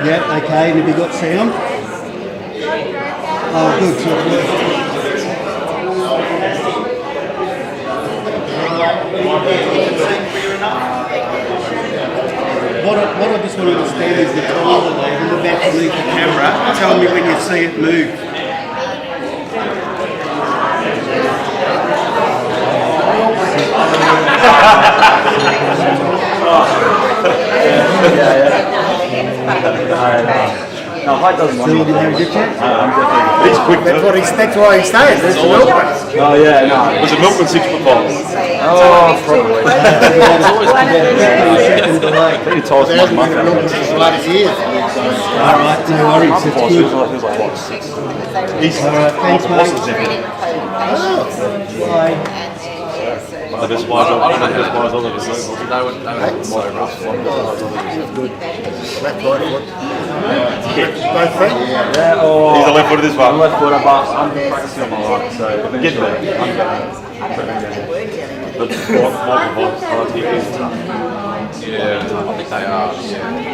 Yeah, okay, and have you got sound? Oh, good, so it works. What I just want to understand is the time delay. I'm about to leave the camera. Tell me when you see it move. No, height doesn't want to. I'm definitely. It's quick. That's why he stays. There's the milkman. Oh yeah, no. Was it milkman 6 foot 5? Oh, probably. It's always second delay. I think it's always There's my been milkman since the latest years. Alright, no worries, it's It good. was like what, 6? Alright, thanks mate. Bye. I despise all of it. Left right foot. Both feet? Yeah, or... He's a left footed as I'm well. left footer, but I'm practicing on my right, so if I get there, I'm going to... But microphones, colour TVs. Yeah, I think they are. Yeah.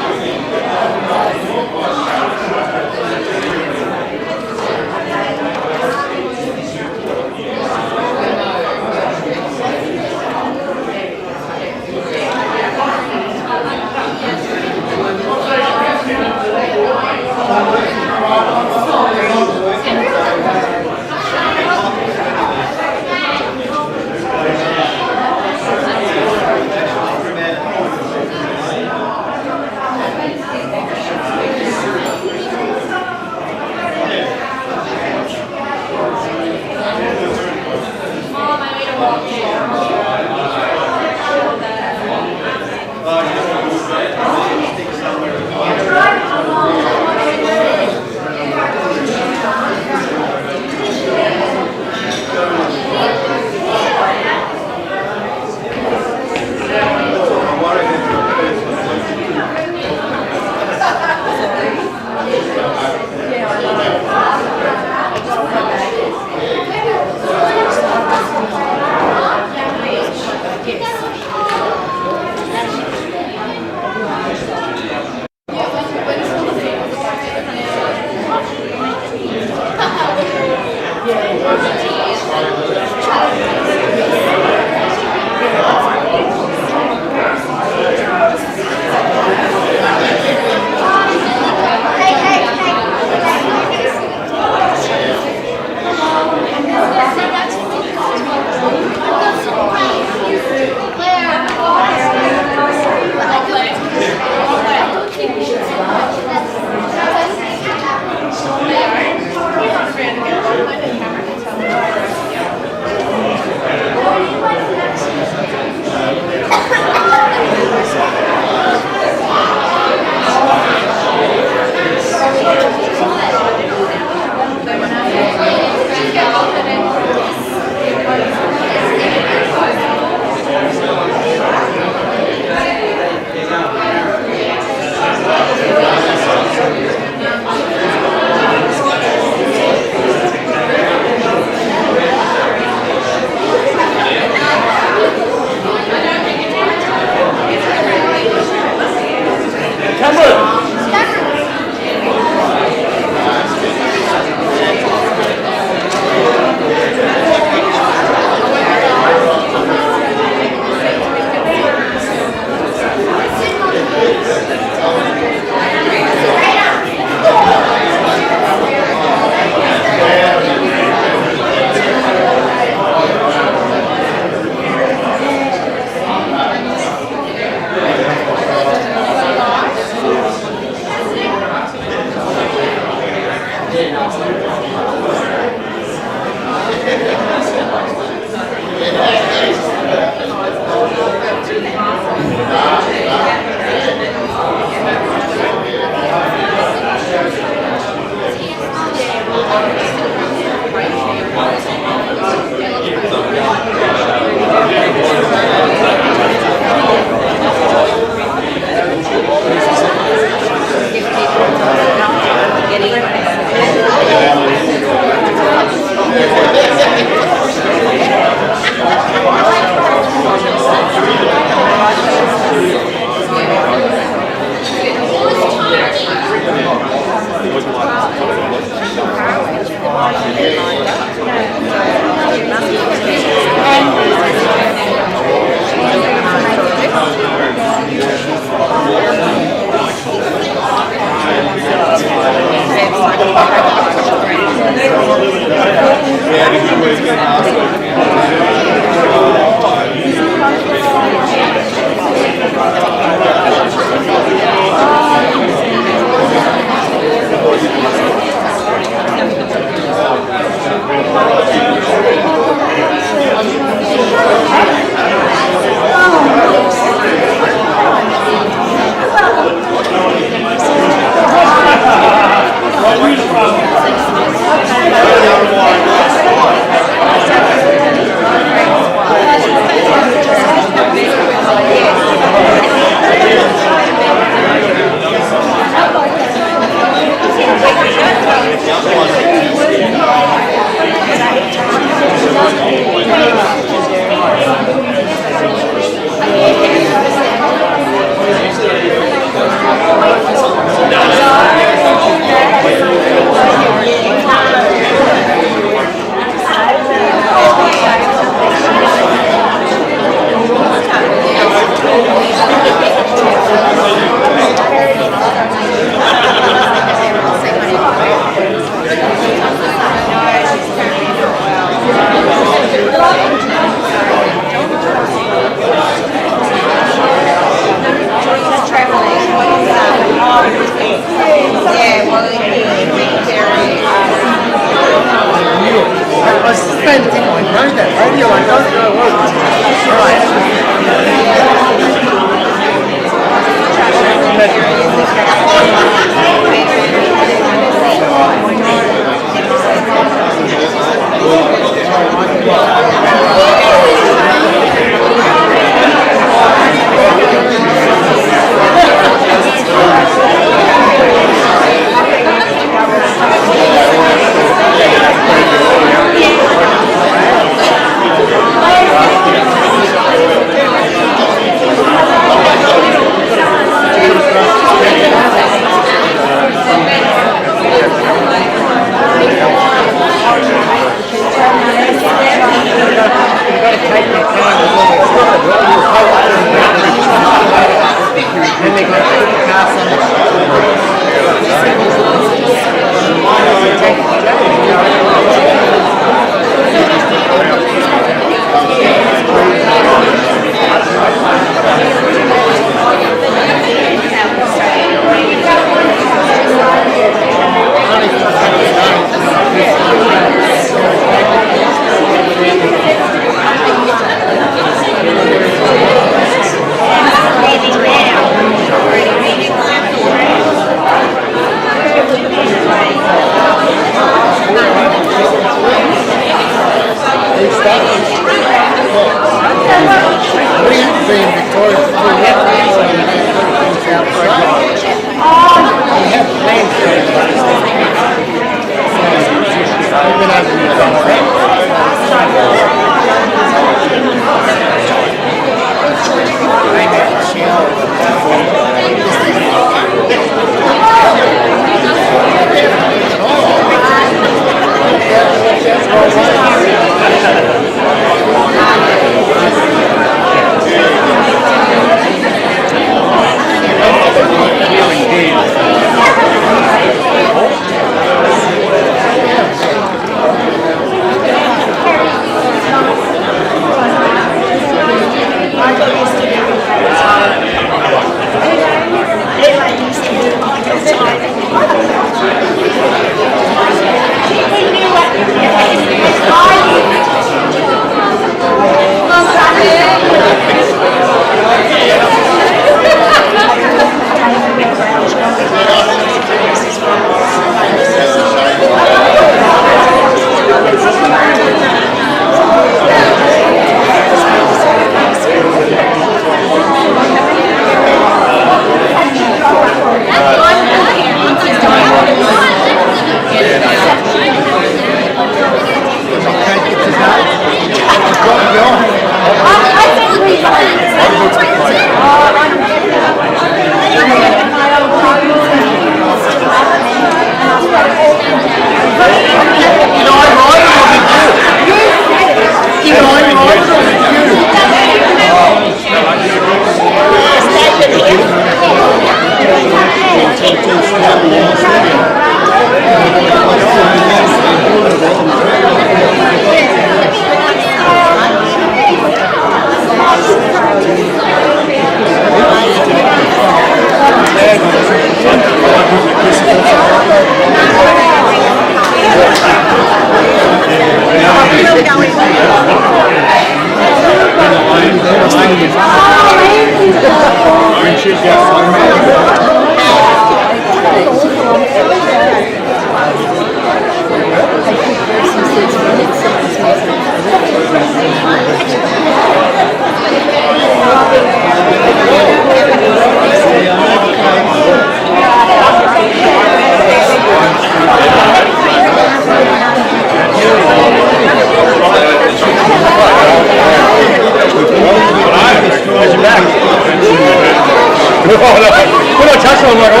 When I touch him, I'm like, oh,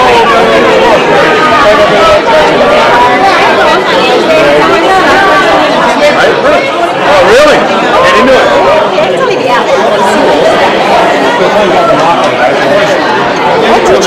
really? Get into it. It's only the outlet. What's your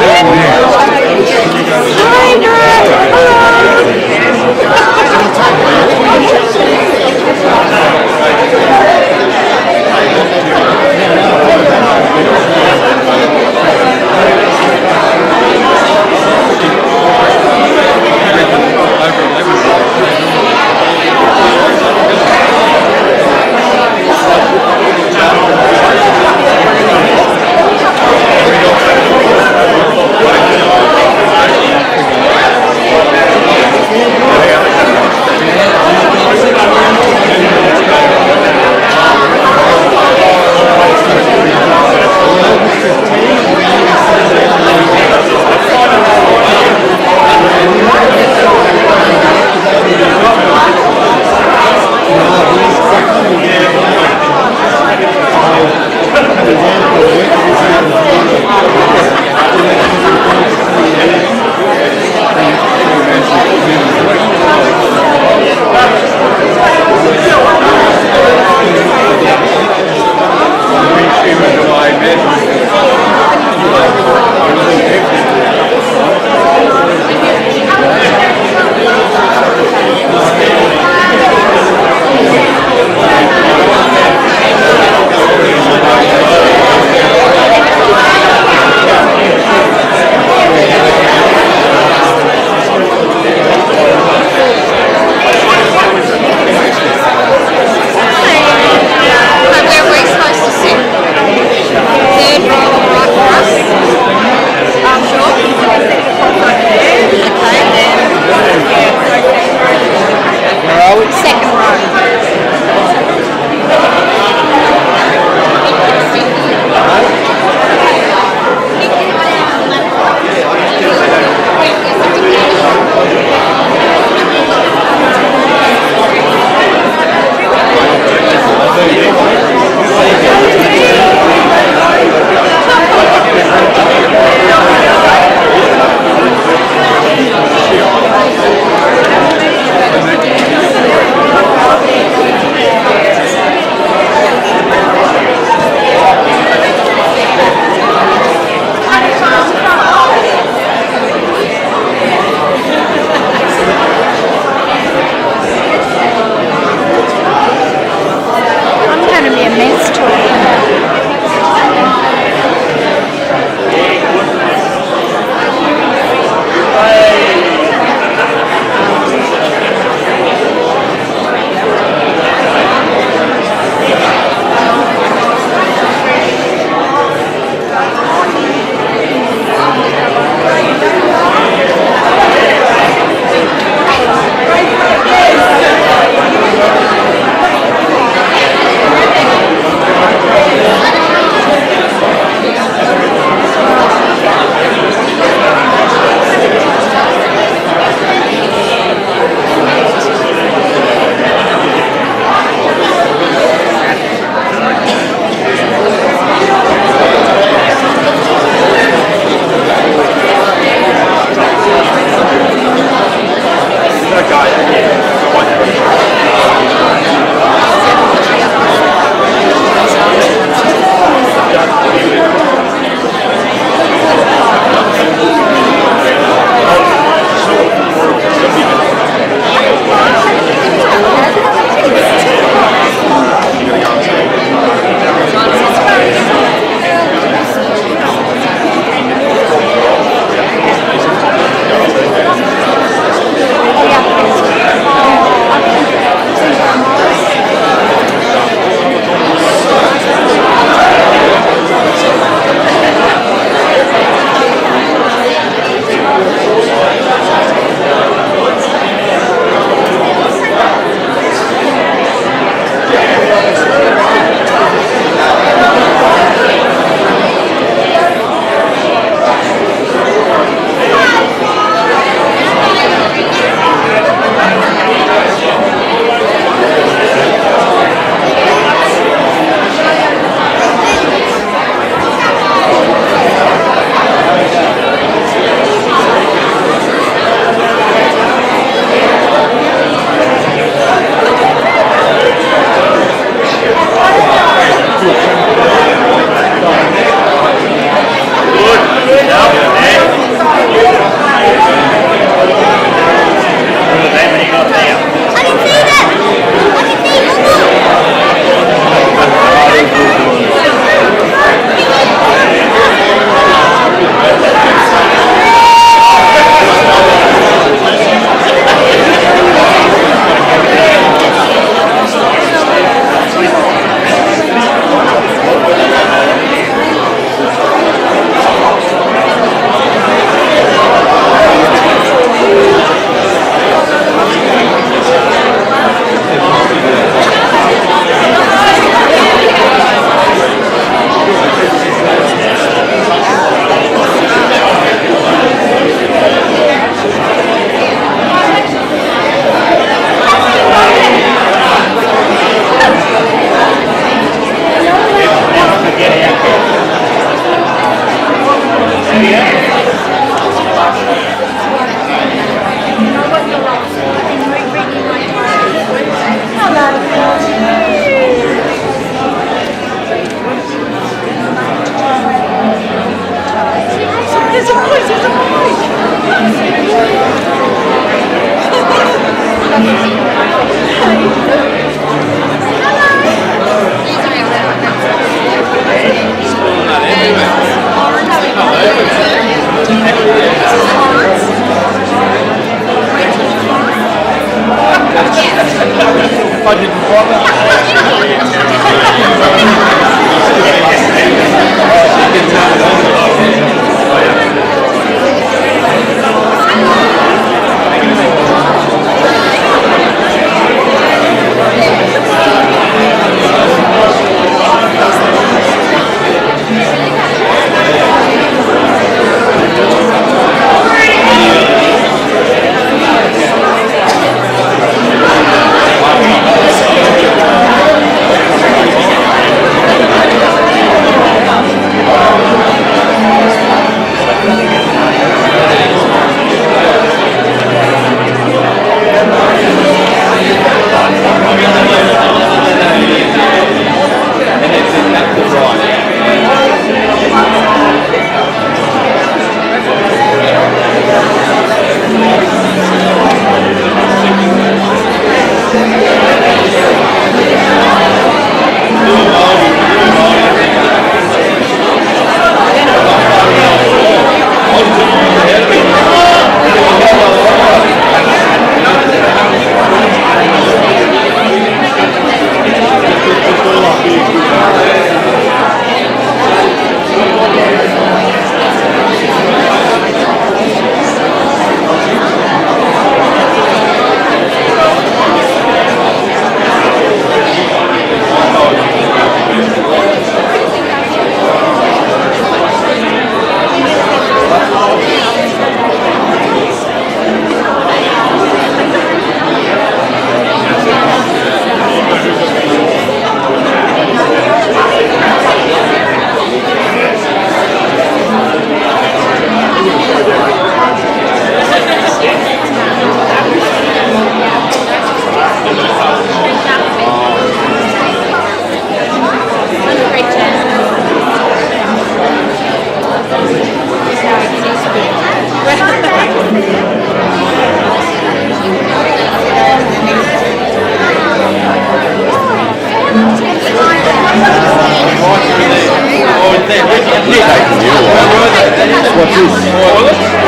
What's this?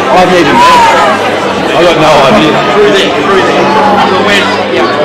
I've never met. I've got no idea. Through there. The west, yeah.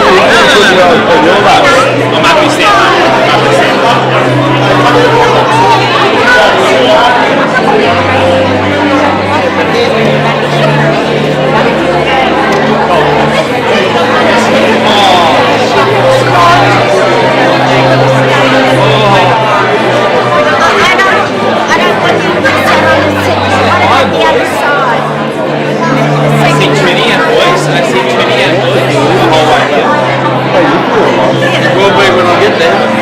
I'm happy to stand up. Will be when I get there.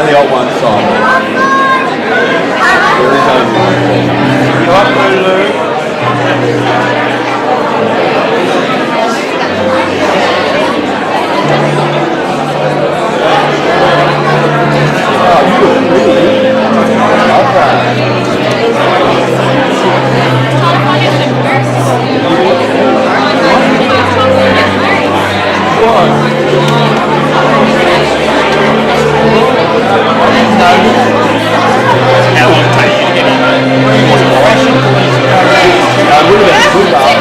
Only on one side. There is only. Come up, Lulu. How long did it take you to get in? I would have been good.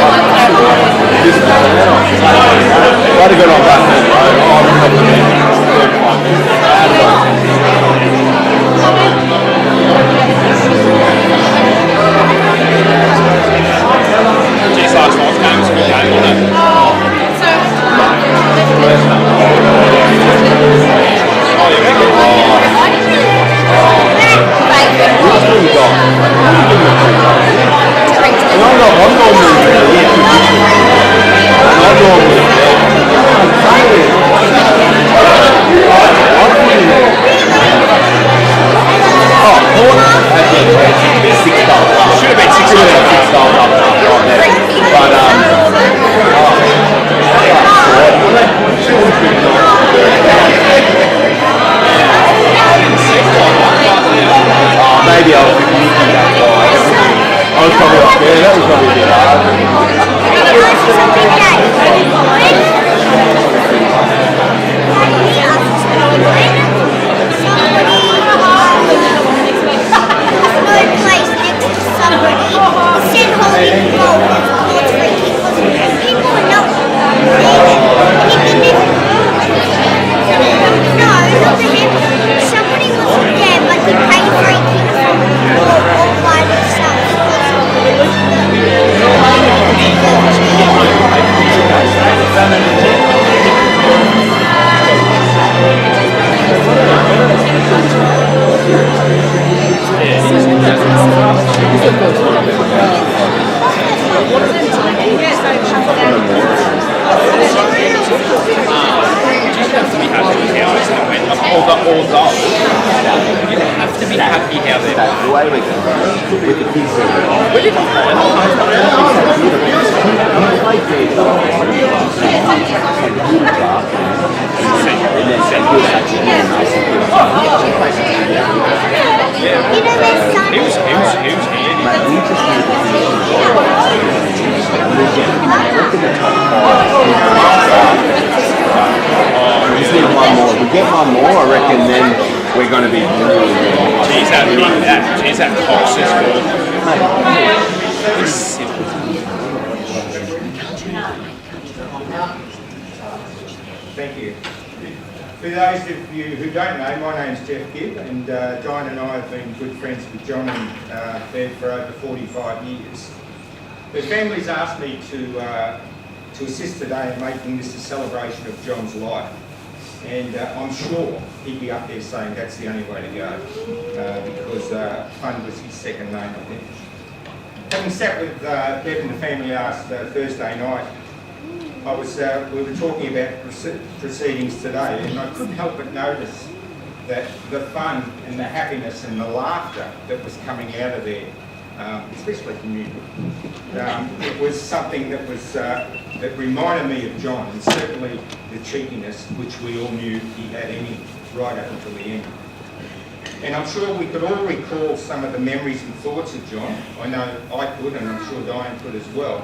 Although you don't have to be happy how they're That's the way we go. With the kids. we didn't mind. He was Just need one more. If we get one more, I reckon then we're going to be really, really nice. Geez, that Cox is good. He's simple. Thank you. For those of you who don't know, my name's Jeff Gibb, and Diane and I have been good friends with John and Bev for over 45 years. The family's asked me to assist today in making this a celebration of John's life. And I'm sure he'd be up there saying that's the only way to go, because fun was his second name, I think. Having sat with Bev and the family last Thursday night, we were talking about proceedings today, and I couldn't help but notice that the fun and the happiness and the laughter that was coming out of there, especially from you, it was something that was that reminded me of John, and certainly the cheekiness which we all knew he had in him right up until the end. And I'm sure we could all recall some of the memories and thoughts of John. I know I could, and I'm sure Diane could as well.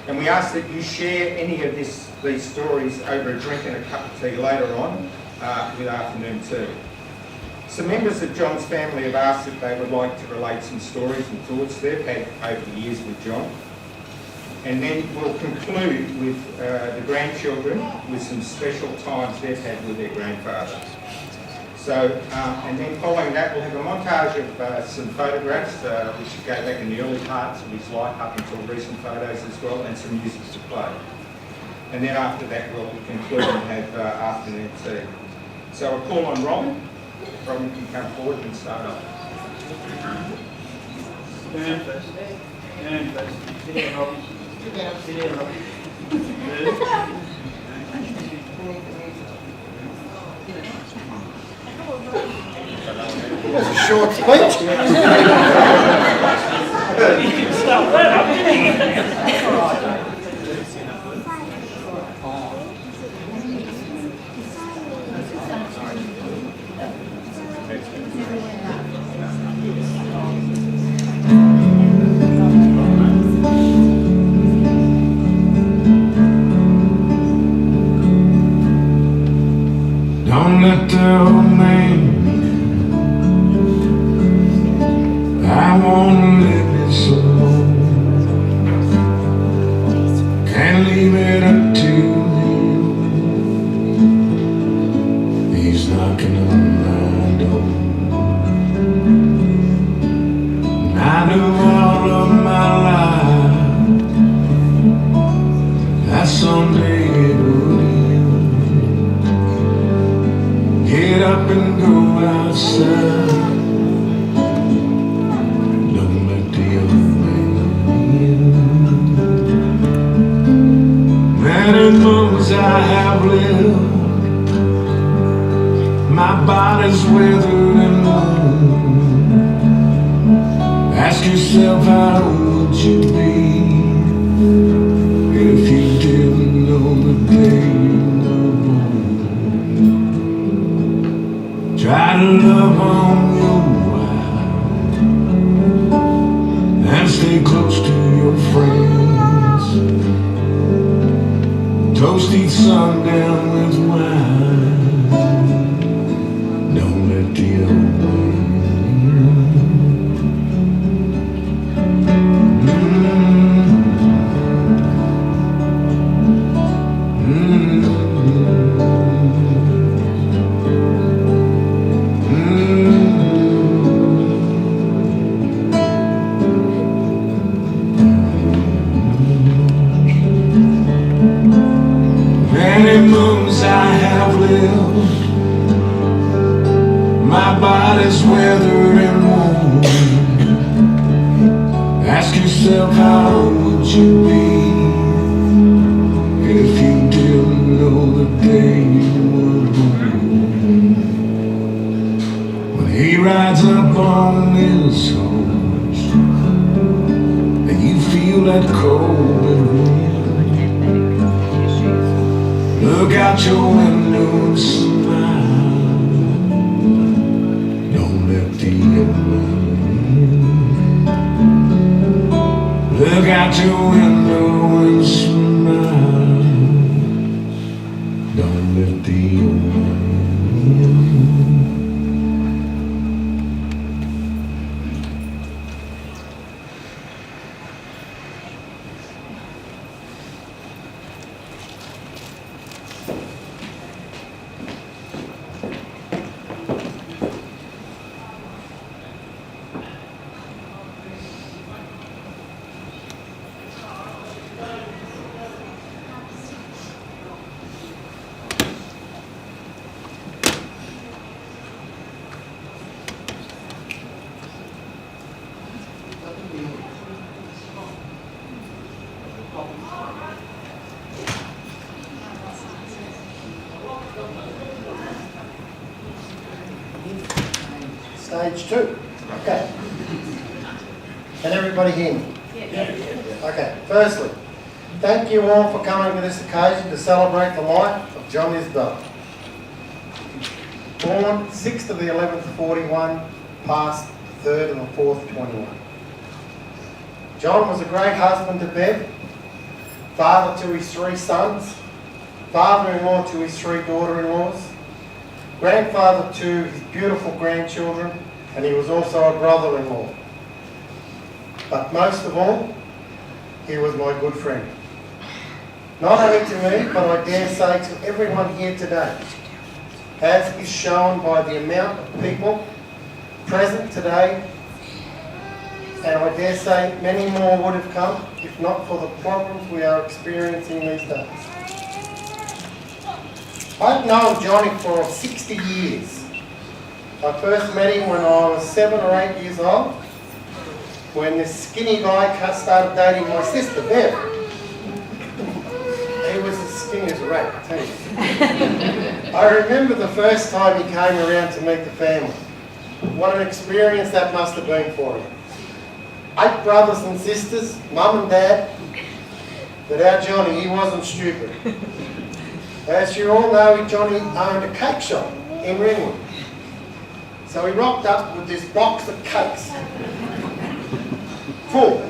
And we ask that you share any of these stories over a drink and a cup of tea later on with afternoon tea. Some members of John's family have asked if they would like to relate some stories and thoughts they've had over the years with John. And then we'll conclude with the grandchildren with some special times they've had with their grandfather. So, and then following that, we'll have a montage of some photographs, which go back in the early parts of his life up until recent photos as well, and some music to play. And then after that, we'll conclude and have afternoon tea. So I'll call on Robin. Robin can come forward and start off. Stand first. Stand first. Sit down, Robin. Sit down. Sit down, Robin. It was a short speech. Don't let the old man. I wanna live this alone. Can't leave it up to him. He's knocking on my door. And I knew all of my life that someday it would end. Get up and go outside. Many moons I have lived, my body's withered and worn. Ask yourself, how would you be if you didn't know the day you were born? Try to love on your wife and stay close to your friends. Toast each sundown with wine. Don't let the old man. Many moons I have lived, my body's weathered and worn. you'd be if you didn't know the day you were born. When he rides up on his horse and you feel that cold wind, look out your window and smile. Don't let the end. Look out your window and smile. Don't let the end. Stage 2. Okay. Can everybody hear me? Okay. Firstly, thank you all for coming to this occasion to celebrate the life of John Isbel. Born 6th of the 11th, 41, passed 3rd of the 4th, 21. John was a great husband to Bev, father to his 3 sons, father-in-law to his 3 daughter-in-laws, grandfather to his beautiful grandchildren, and he was also a brother-in-law. But most of all, he was my good friend. Not only to me, but I dare say to everyone here today, as is shown by the amount of people present today, and I dare say many more would have come if not for the problems we are experiencing these days. I've known Johnny for 60 years. I first met him when I was 7 or 8 years old, when this skinny guy started dating my sister, Bev. He was as skinny as a rat, too. I remember the first time he came around to meet the family. What an experience that must have been for him. 8 brothers and sisters, mum and dad, but our Johnny, he wasn't stupid. As you all know, Johnny owned a cake shop in Ringwood. So he rocked up with this box of cakes, full.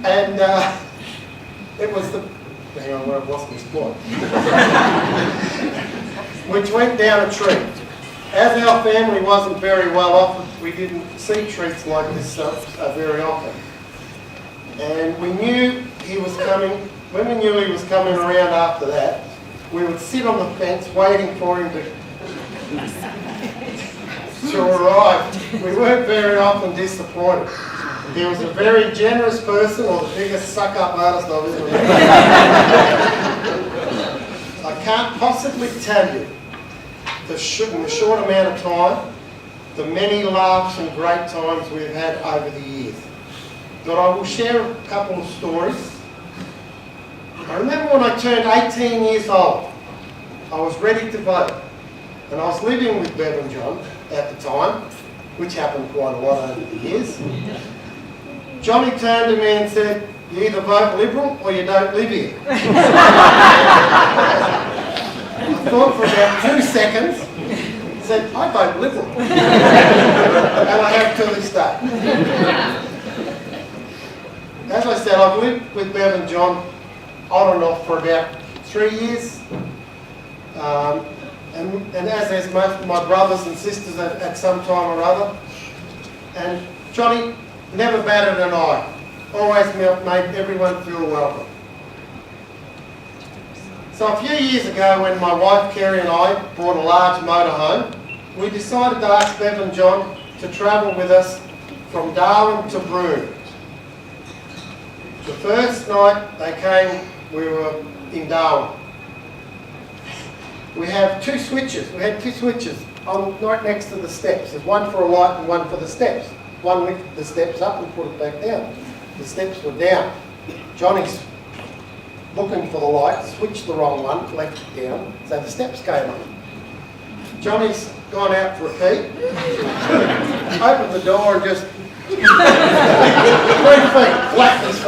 And it was the, hang on, where I've lost my spot, which went down a tree. As our family wasn't very well off, we didn't see treats like this very often. And we knew he was coming. When we knew he was coming around after that, we would sit on the fence waiting for him to arrive. We weren't very often disappointed. He was a very generous person, or the biggest suck-up artist I've ever met. I can't possibly tell you, in the short amount of time, the many laughs and great times we've had over the years. But I will share a couple of stories. I remember when I turned 18 years old, I was ready to vote. And I was living with Bev and John at the time, which happened quite a lot over the years. Johnny turned to me and said, "You either vote Liberal or you don't live here." I thought for about 2 seconds, said, "I vote Liberal." And I have to this day. As I said, I've lived with Bev and John on and off for about 3 years. And as has most of my brothers and sisters at some time or other. And Johnny never batted an eye. Always made everyone feel welcome. So a few years ago, when my wife Kerry and I bought a large motorhome, we decided to ask Bev and John to travel with us from Darwin to Broome. The first night they came, we were in Darwin. We have 2 switches. We had 2 switches right next to the steps. There's one for a light and one for the steps. One lift the steps up and put it back down. the steps were down. Johnny's looking for the light, switched the wrong one, left it down, so the steps came up. Johnny's gone out for a pee, opened the door and just 3 feet, flat in his face.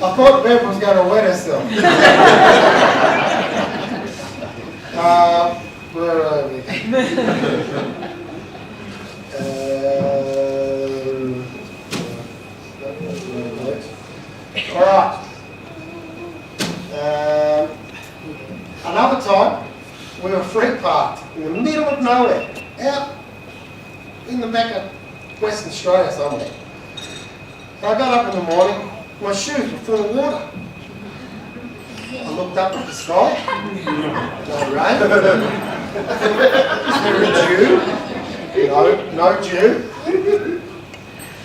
I thought Bev was going to wet herself. Where are we? All right. Another time, we were free parked in the middle of nowhere, out in the back of Western Australia somewhere. I got up in the morning, my shoes were full of water. I looked up at the sky, no rain. Is there a dew? No dew.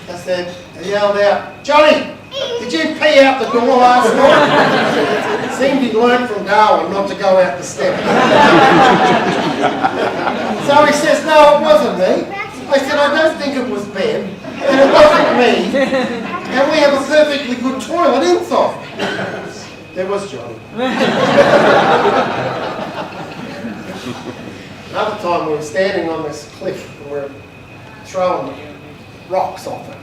I said, I yelled out, Johnny, did you pee out the door last night? It seemed he'd learned from Darwin not to go out the steps. So he says, no, it wasn't me. I said, I don't think it was Ben, and it wasn't me, and we have a perfectly good toilet inside. There was Johnny. Another time we were standing on this cliff and we were throwing rocks off it.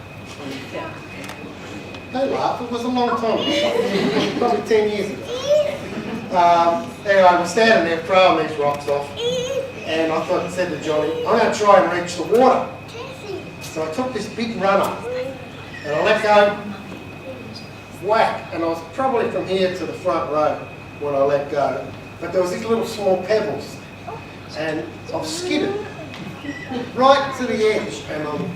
They laugh, it was a long time ago, probably 10 years ago. Anyway, we're standing there throwing these rocks off, and I said to Johnny, I'm going to try and reach the water. So I took this big runner, and I let go, whack, and I was probably from here to the front row when I let go. But there was these little small pebbles, and I've skidded right to the edge, and I'm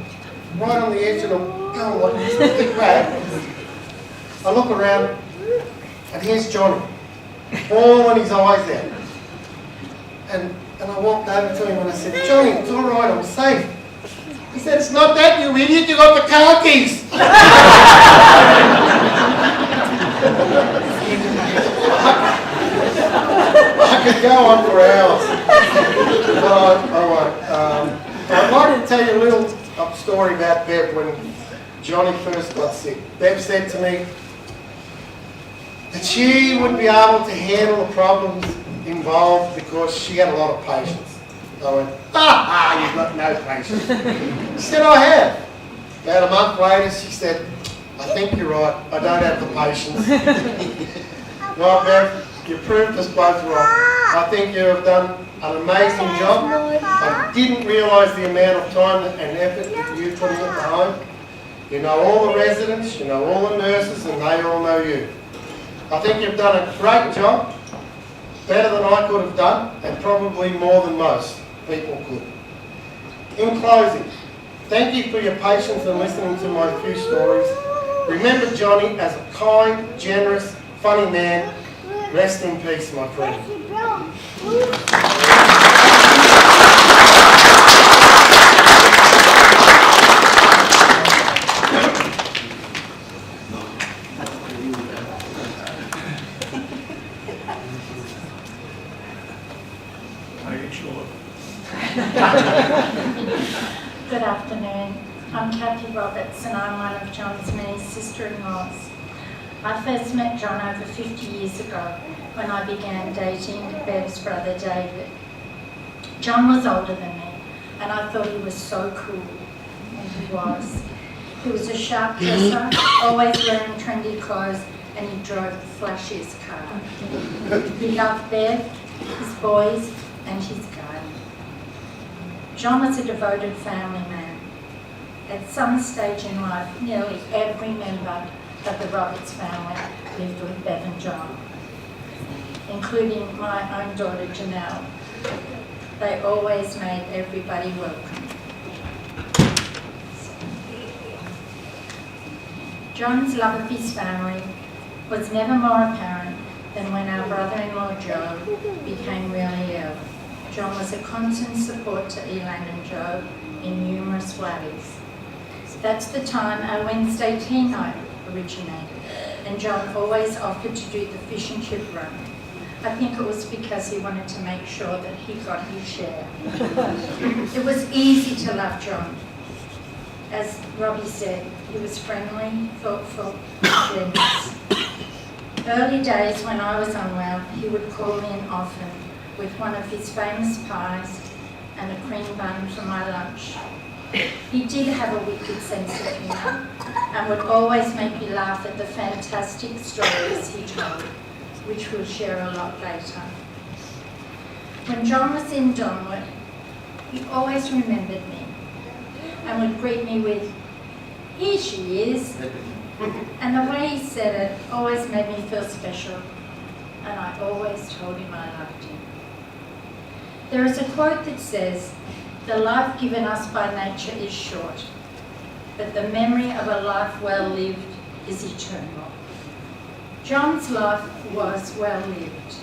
right on the edge, and I'm going like this big whack. I look around, and here's Johnny, bawling his eyes out. And I walked over to him and I said, Johnny, it's all right, I'm safe. He said, it's not that, you idiot, you got the car keys. I could go on for hours, but I won't. I'd like to tell you a little story about Bev when Johnny first got sick. Bev said to me that she would be able to handle the problems involved because she had a lot of patience. I went, you've got no patience. She said, I have. About a month later, she said, I think you're right, I don't have the patience. Well, Bev, you proved us both wrong. I think you have done an amazing job. I didn't realise the amount of time and effort that you put into the home. You know all the residents, you know all the nurses, and they all know you. I think you've done a great job, better than I could have done, and probably more than most people could. In closing, thank you for your patience and listening to my few stories. Remember Johnny as a kind, generous, funny man. Rest in peace, my friend. Good afternoon. I'm Kathy Roberts and I'm one of John's many sister-in-laws. I first met John over 50 years ago when I began dating Bev's brother David. John was older than me and I thought he was so cool, and he was. He was a sharp dresser, always wearing trendy clothes, and he drove the flashiest car. He loved Bev, his boys and his garden. John was a devoted family man. At some stage in life, nearly every member of the Roberts family lived with Bev and John, including my own daughter Janelle. They always made everybody welcome. John's love of his family was never more apparent than when our brother-in-law Joe became really ill. John was a constant support to Elan and Joe in numerous ways. That's the time our Wednesday tea night originated, and John always offered to do the fish and chip run. I think it was because he wanted to make sure that he got his share. It was easy to love John. As Robbie said, he was friendly, thoughtful, generous. Early days when I was unwell, he would call in often with one of his famous pies and a cream bun for my lunch. He did have a wicked sense of humour and would always make me laugh at the fantastic stories he told, which we'll share a lot later. When John was in Donwood, he always remembered me and would greet me with, "Here she is." And the way he said it always made me feel special, and I always told him I loved him. There is a quote that says, "The life given us by nature is short, but the memory of a life well lived is eternal." John's life was well lived.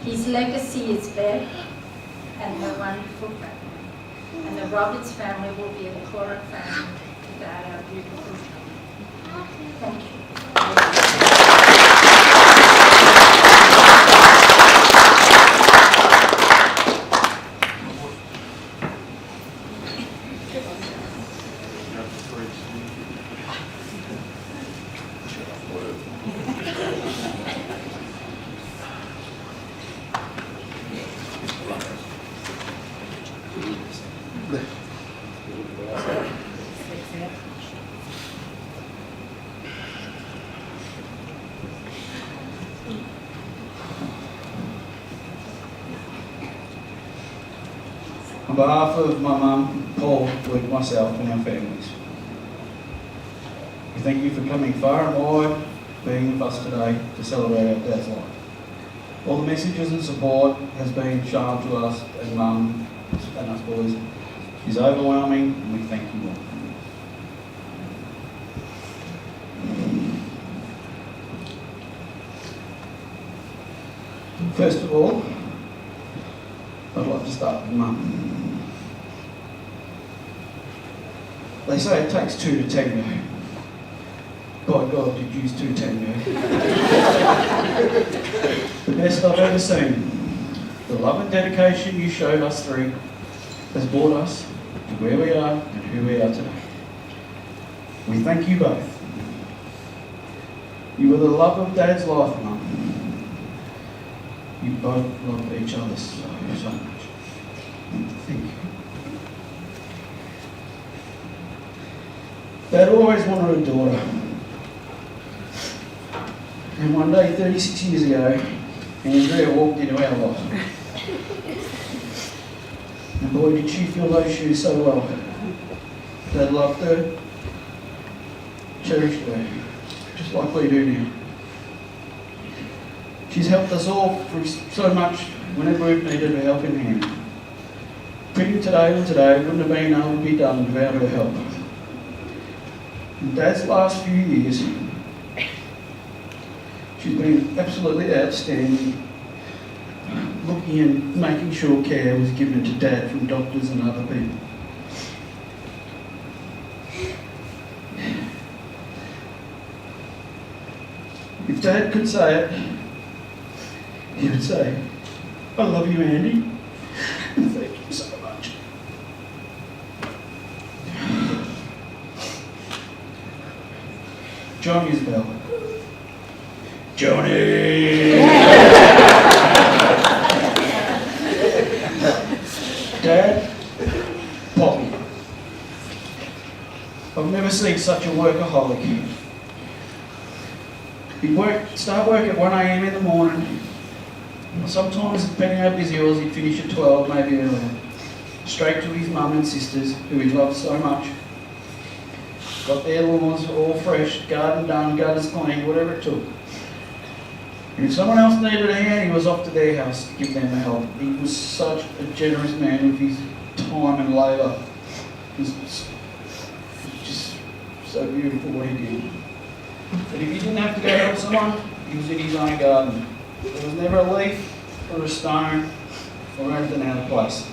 His legacy is Bev and her wonderful family, and the Roberts family will be a poorer family without our beautiful John. Thank you. On behalf of my mum, Paul, Luke, myself and our families, we thank you for coming far and wide, being with us today to celebrate our dad's life. All the messages and support has been shown to us and mum and us boys is overwhelming, and we thank you all. First of all, I'd like to start with mum. They say it takes two to tango. By God, did you two tango. The best I've ever seen. The love and dedication you showed us three has brought us to where we are and who we are today. We thank you both. You were the love of Dad's life, Mum. You both loved each other so much. Thank you. Dad always wanted a daughter. And one day, 36 years ago, Andrea walked into our life. And boy, did she fill those shoes so well. Dad loved her, cherished her, just like we do now. She's helped us all through so much whenever we've needed a helping hand. Printing today wouldn't have been able to be done without her help. In Dad's last few years, she's been absolutely outstanding, looking and making sure care was given to Dad from doctors and other people. If Dad could say it, he would say, "I love you, Andy, and thank you so much." John Isbel. Johnny! Dad, Poppy. I've never seen such a workaholic. He'd start work at 1 a.m. in the morning. Sometimes, depending how busy he was, he'd finish at 12, maybe earlier. Straight to his mum and sisters, who he loved so much. Got their lawns all fresh, garden done, gutters cleaned, whatever it took. And if someone else needed a hand, he was off to their house to give them a help. He was such a generous man with his time and labour. It was just so beautiful what he did. But if he didn't have to go help someone, he was in his own garden. There was never a leaf or a stone or anything out of place.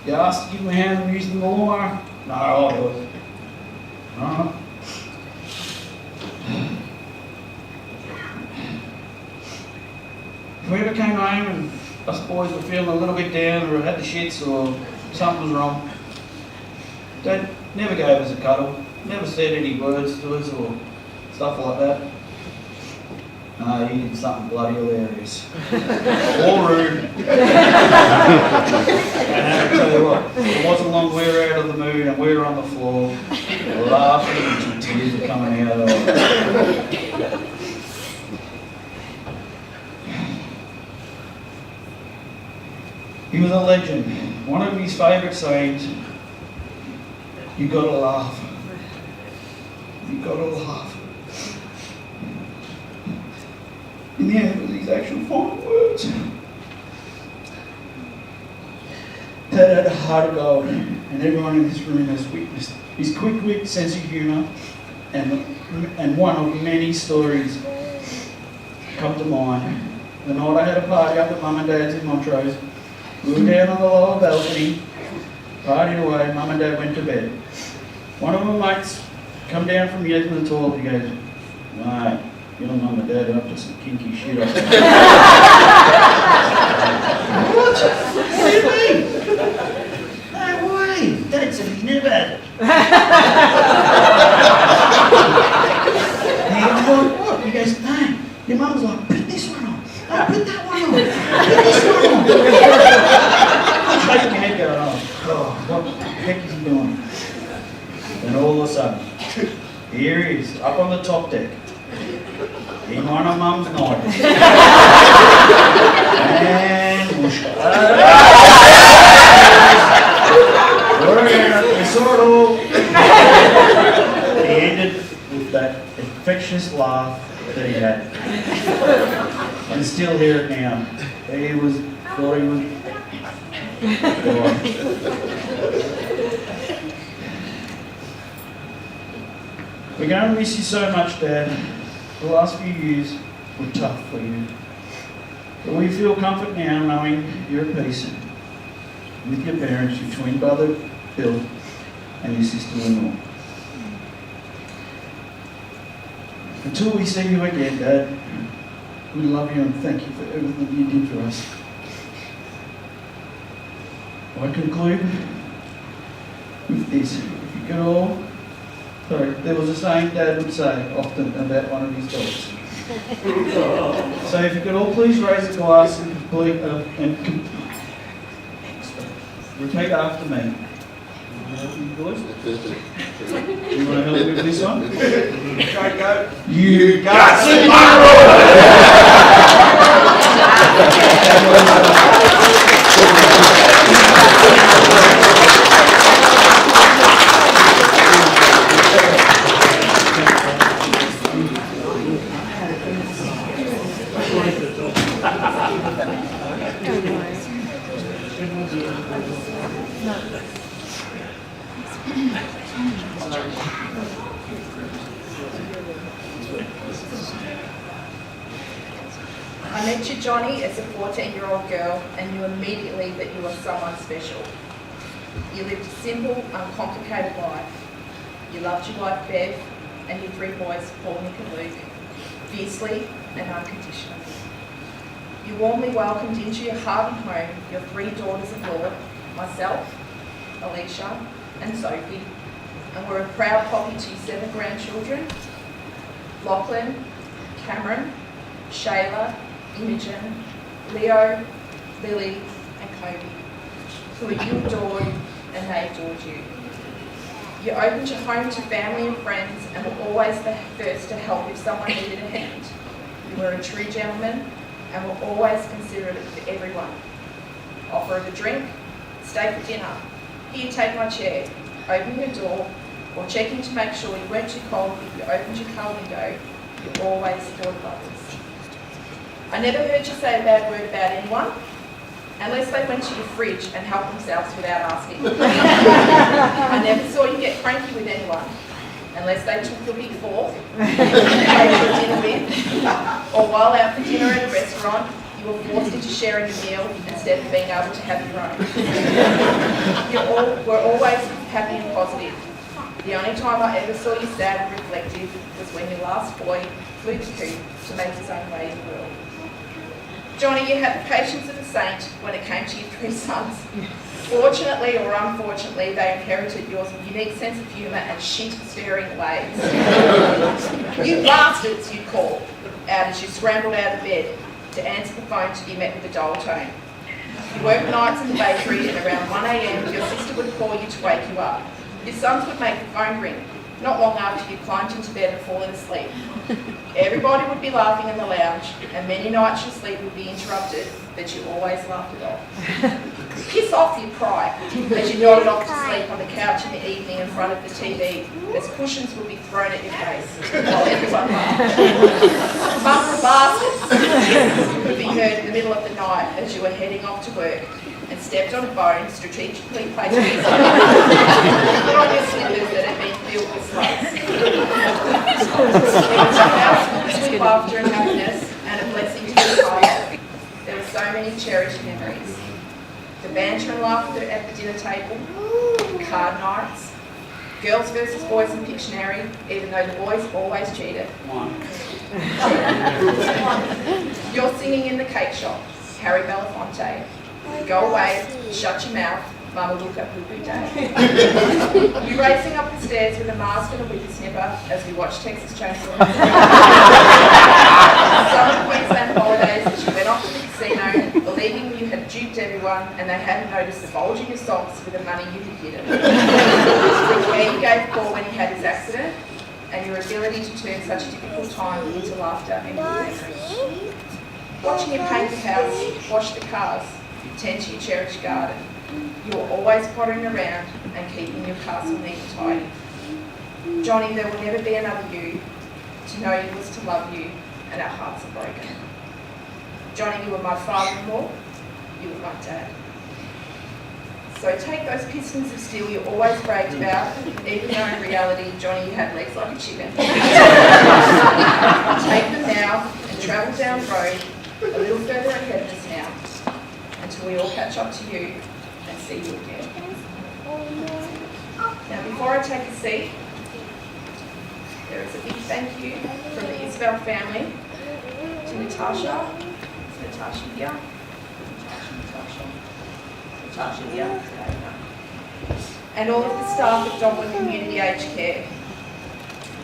You asked to give him a hand using the lawnmower? No, I'll do it. Alright. If we ever came home and us boys were feeling a little bit down or had the shits or something was wrong, Dad never gave us a cuddle, never said any words to us or stuff like that. No, he did something bloody hilarious. Or rude. And I tell you what, it wasn't long we were out of the mood and we were on the floor, laughing until tears were coming out of our eyes. He was a legend. One of his favourite sayings, you gotta laugh. You gotta laugh. In the end, it was his actual final words. Dad had a heart of gold, and everyone in this room has witnessed his quick-wit sense of humour and one of many stories come to mind. The night I had a party up at Mum and Dad's in Montrose. We were down on the lower balcony, partying away. Mum and Dad went to bed. One of my mates come down from using the toilet. He goes, "Mate, your Mum and Dad are up to some kinky shit." What? What do you mean? No way. Dad said he never had it. And he goes, "What?" He goes, "No." Your mum's like, "Put this one on. Oh, put that one on. Put this one on." I'm shaking my head going, "Oh, what the heck is he doing?" Then all of a sudden, here he is, up on the top deck, in one of Mum's nighties. And whoosh. We saw it all. He ended with that infectious laugh that he had. I can still hear it now. Thought he was gone. We're going to miss you so much, Dad. The last few years were tough for you. But we feel comfort now knowing you're at peace with your parents, your twin brother, Bill, and your sister-in-law. Until we see you again, Dad, we love you and thank you for everything you did for us. I conclude with this. If you could all... Sorry, there was a saying Dad would say often about one of his dogs. So if you could all please raise a glass and repeat after me. You want to help me with this one? Go. You Guts and I met you, Johnny, as a 14-year-old girl and knew immediately that you were someone special. You lived a simple, uncomplicated life. You loved your wife, Bev, and your 3 boys, Paul, Nick and Luke, fiercely and unconditionally. You warmly welcomed into your heart and home your 3 daughters-in-law, myself, Alicia and Sophie, and were a proud poppy to your 7 grandchildren, Lachlan, Cameron, Shayla, Imogen, Leo, Lily and Kobe, who you adored and they adored you. You opened your home to family and friends and were always the first to help if someone needed a hand. You were a true gentleman and were always considerate for everyone. Offer of a drink, stay for dinner, here take my chair, open your door, or checking to make sure you weren't too cold if you opened your car window, you always thought of others. I never heard you say a bad word about anyone, unless they went to your fridge and helped themselves without asking. I never saw you get cranky with anyone, unless they took the big fork to pay for dinner with, or while out for dinner at a restaurant, you were forced into sharing a meal instead of being able to have your own. You all were always happy and positive. The only time I ever saw you sad and reflective was when your last boy flew the coop to make his own way in the world. Johnny, you had the patience of a saint when it came to your 3 sons. Fortunately or unfortunately, they inherited your unique sense of humour and shit-stirring ways. You bastards, you'd call out as you scrambled out of bed to answer the phone to be met with a dull tone. You worked nights in the bakery and around 1 a.m. your sister would call you to wake you up. Your sons would make the phone ring, not long after you climbed into bed and fallen asleep. Everybody would be laughing in the lounge, and many nights your sleep would be interrupted, but you always laughed it off. Piss off, you'd cry, as you nodded off to sleep on the couch in the evening in front of the TV, as cushions would be thrown at your face, while everyone laughed. Mum bastards could be heard in the middle of the night as you were heading off to work, and stepped on a bone strategically placed put on your slippers that had been filled with slugs. It was a house with laughter and happiness, and a blessing to the child. There were so many cherished memories. The banter and laughter at the dinner table, card nights, girls versus boys in Pictionary, even though the boys always cheated. You're singing in the cake shop, Harry Belafonte. Go away, shut your mouth, Mama look up poo-poo day. You racing up the stairs with a mask and a whippersnipper as we watch Texas Chainsaw. Summer Queensland holidays as you went off to the casino, believing you had duped everyone and they hadn't noticed the bulge in your socks with the money you had hidden. Where you gave Paul when he had his accident, and your ability to turn such a difficult time into laughter and good memories. Watching you paint the house, wash the cars, tend to your cherished garden. You were always pottering around and keeping your castle neat and tidy. Johnny, there will never be another you. To know you was to love you, and our hearts are broken. Johnny, you were my father-in-law, you were my dad. So take those pistons of steel you always bragged about, even though in reality, Johnny, you had legs like a chicken. Take them now and travel down the road a little further ahead of us now, until we all catch up to you and see you again. Now, before I take a seat, there is a big thank you from the Isbel family to Natasha. Is Natasha here? Natasha here? And all of the staff at Donwood Community Aged Care.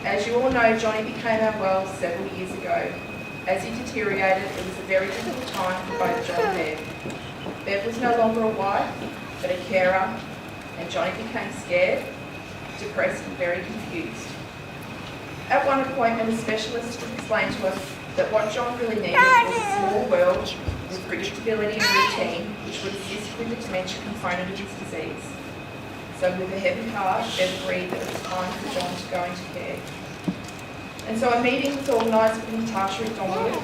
As you all know, Johnny became unwell several years ago. As he deteriorated, it was a very difficult time for both John and Bev. Bev was no longer a wife, but a carer, and Johnny became scared, depressed and very confused. At one appointment, a specialist explained to us that what John really needed was a small world with predictability and routine, which would assist with the dementia component of his disease. So with a heavy heart, Bev agreed that it was time for John to go into care. And so a meeting was organised with Natasha at Donwood.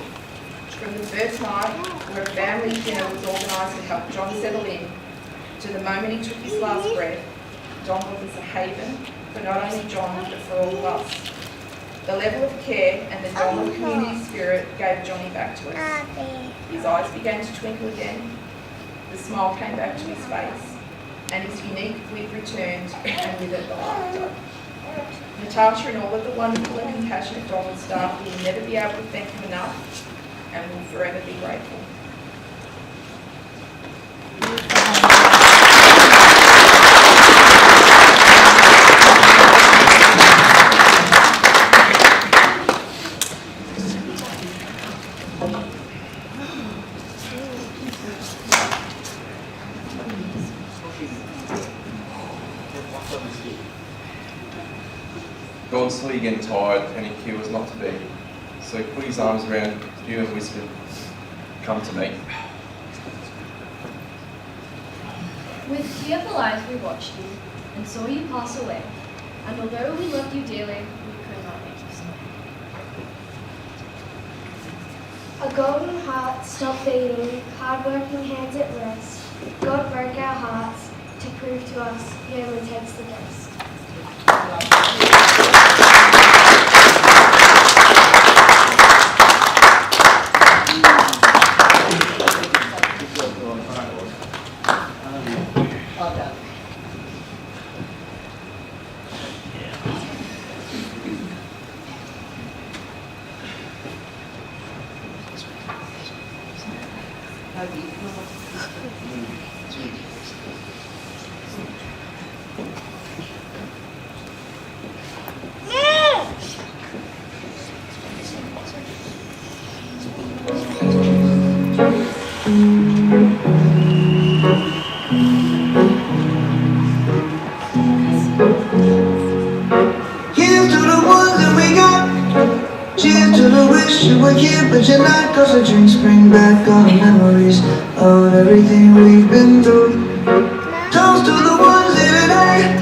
From the first night, where a family dinner was organised to help John settle in, to the moment he took his last breath, Donwood was a haven for not only John, but for all of us. The level of care and the Donwood community spirit gave Johnny back to us. His eyes began to twinkle again, the smile came back to his face, and his unique wit returned, and with it the laughter. Natasha and all of the wonderful and compassionate Donwood staff will never be able to thank him enough, and will forever be grateful. Gordon saw you getting tired and he was not to be. So he put his arms around you and whispered, "Come to me." With tearful eyes we watched you and saw you pass away, and although we loved you dearly, we could not make you stay. A golden heart stopped beating, hard-working hands at rest. God broke our hearts to prove to us He only takes the best. but you're not, cause the drinks bring back all the memories of everything we've been through. Toast to the ones here today,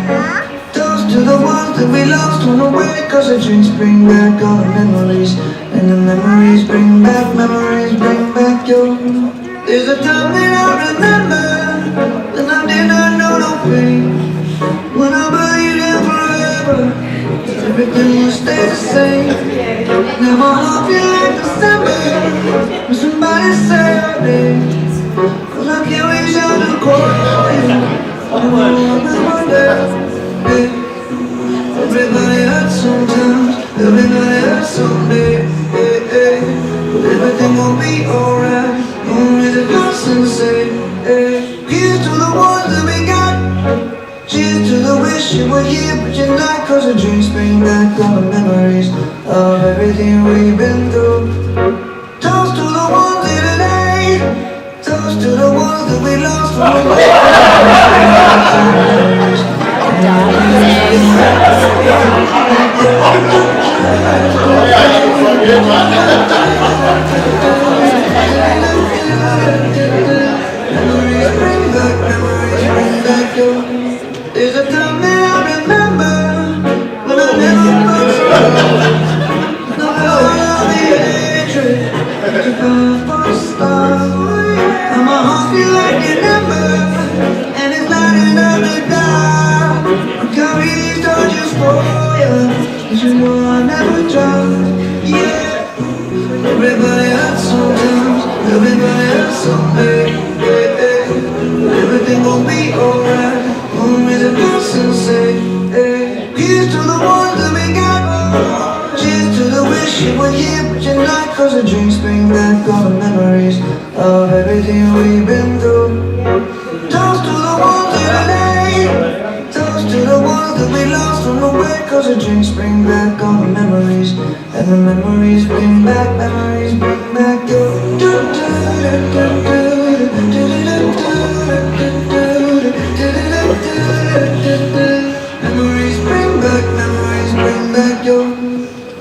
toast to the ones that we lost on the way, cause the drinks bring back all the memories, and the memories bring back your. There's a time that I remember, and I did not know no pain, when I believed in forever, everything would stay the same. Now my heart feel like December, when somebody say our name, cause I can't reach out to call you. Everybody hurts sometimes, everybody hurts someday, but everything gon' be alright. Gonna raise a glass and say, here's to the ones that we got. Cheers to the wish you were here, but you're not, cause the drinks bring back all the memories of everything we've been through. Toast to the ones here today, toast to the ones that we lost on the way. Memories bring back your. There's a time that I remember, when I never felt so low. No feeling of the hatred, but you fell first love. And my heart feel like an ember, and it's lighting up the dark. I carry these torches for you, cause you know I never drown. Yeah. Everybody hurts sometimes, everybody hurts someday. Everything gon' be alright. Gonna raise a glass and say, here's to the ones that we got. Cheers to the wish you were here, but you're not, cause the drinks bring back all the memories of everything we've been through. Toast to the ones here today, toast to the ones that we lost on the way, cause the drinks bring back all the memories, and the memories bring back your. Memories bring back your.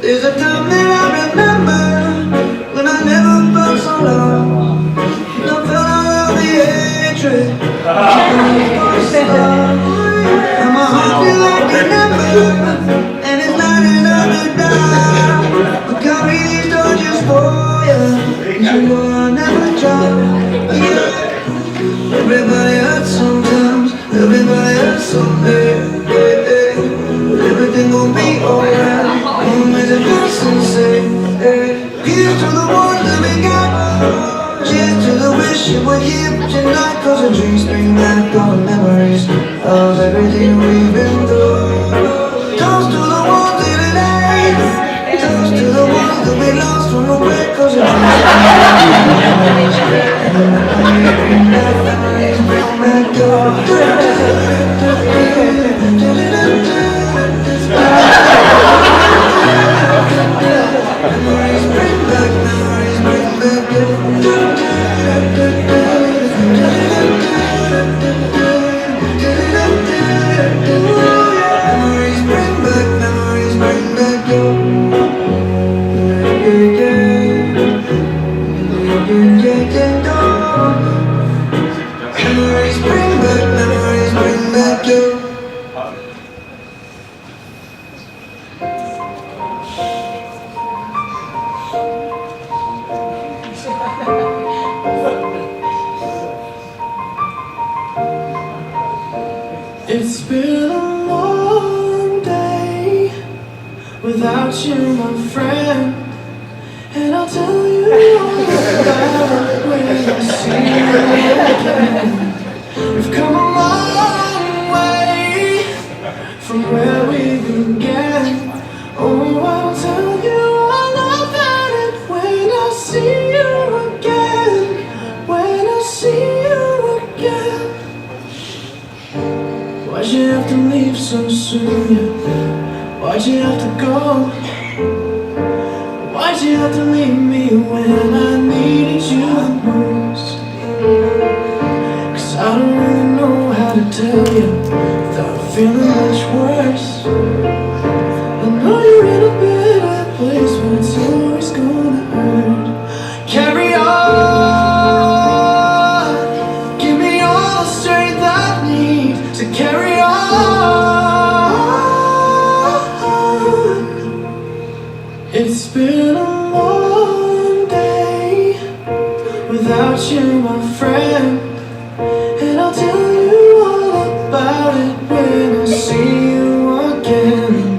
There's a time that I remember, when I never felt so low. No felt all of the hatred, and my heart feel like an ember, and it's lighting up the dark. I carry these torches for you, cause you know I never drown. Yeah. Everybody hurts sometimes, everybody hurts someday. Everything gon' be alright. Gonna raise a glass and say, here's to the ones that we got. Cheers to the wish you were here, but you're not, cause the drinks bring back all the memories of everything we've been through. Toast to the ones here today, toast to the ones that we lost on the way, cause the drinks bring back you. It's been a long day without you, my friend, and I'll tell you all about it when I see you again. We've come a long way from where we began. Oh, I'll tell you all about it when I see you again. When I see you again. Why'd you have to leave so soon? Yeah? Why'd you have to go? Why'd you have to leave me when I needed you the most? Cause I don't really know how to tell you without feeling much worse. I know you're in a better place, but it's always gonna hurt. been a long day without you, my friend, and I'll tell you all about it when I see you again.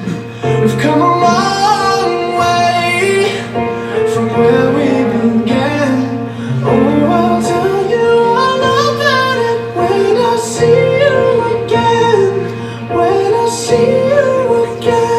We've come a long way from where we began. Oh, I'll tell you all about it when I see you again. When I see you again.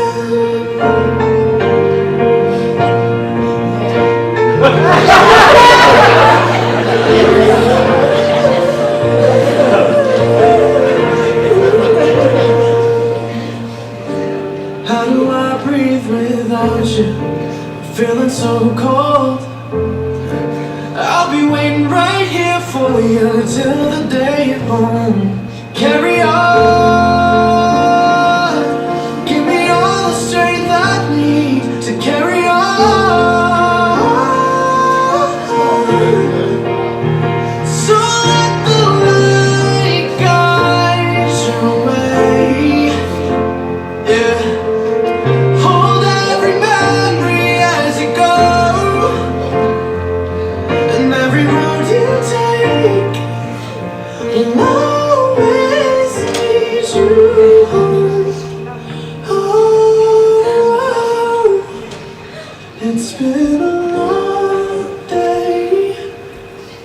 How do I breathe without you? I'm feeling so cold. I'll be waiting right here for you till the day you're home. Carry on. Give me all the strength I need to carry on. So let the light guide your way. Yeah. Hold every memory as you go, and every road you take will always lead you home. Oh, it's been a long day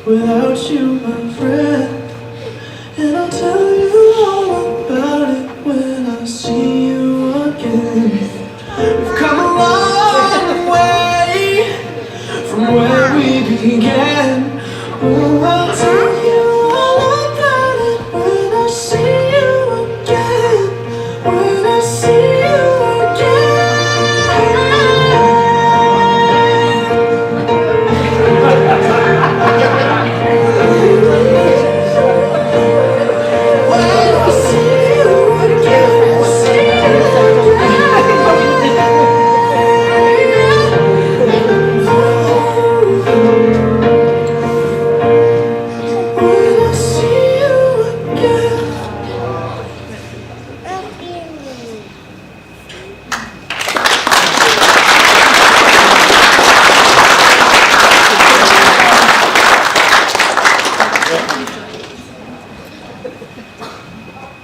without you, my friend, and I'll tell you all about it when I see you again. We've come a long way from where we began. Oh, I'll tell you all about it when I see you again. When I see you again.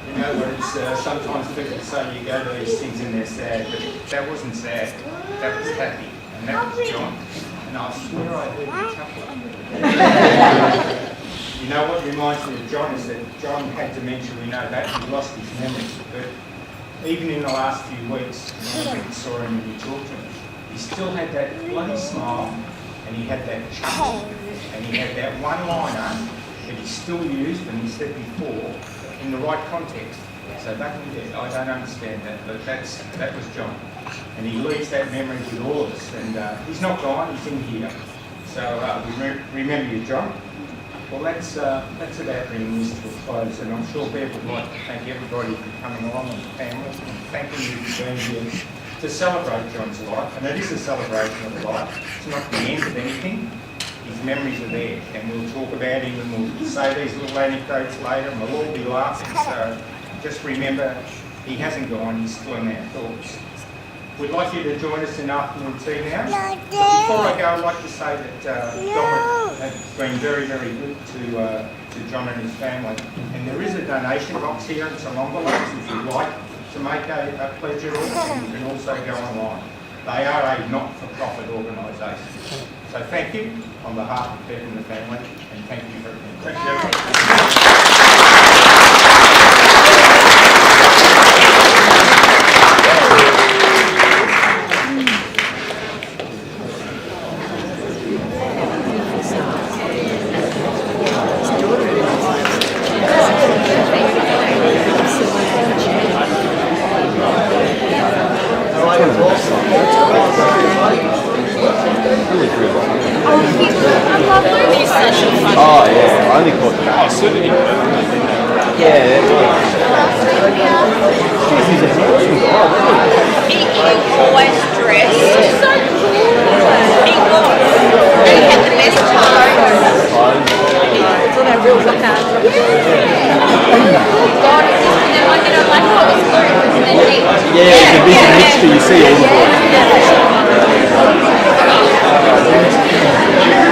You know what, it's sometimes people say you go to these things and they're sad, but that wasn't sad, that was happy, and that was John. And I swear I heard you chuckle. You know what reminds me of John is that John had dementia, we know that, he lost his memory, but even in the last few weeks, when I went and saw him and he talked to him, he still had that bloody smile, and he had that chuckle, and he had that one-liner that he still used, and he said before, in the right context. So back in the day, I don't understand that, but that was John. And he leaves that memory with all of us, and he's not gone, he's in here. So we remember you, John. Well, that's about bringing this to a close, and I'm sure Bev would like to thank everybody for coming along and the family, and thanking you for being here to celebrate John's life. And it is a celebration of life. It's not the end of anything. His memories are there, and we'll talk about him, and we'll say these little anecdotes later, and we'll all be laughing. So just remember, he hasn't gone, he's still in our thoughts. We'd like you to join us in afternoon tea now. But before I go, I'd like to say that Dominic has been very, very good to John and his family. And there is a donation box here and some envelopes if you'd like to make a pledge at all, and you can also go online. They are a not-for-profit organisation. So thank you on behalf of Bev and the family, and thank you for everything. Thank you. Oh yeah, I only caught that. Oh, certainly. Yeah, that's right. Jeez, he's a handsome guy. He always dressed so cool. He was. He had the best clothes. So they real look at. God, and then like, like what was blue, and then yeah, it's a big mixture, you see all the boys. guys.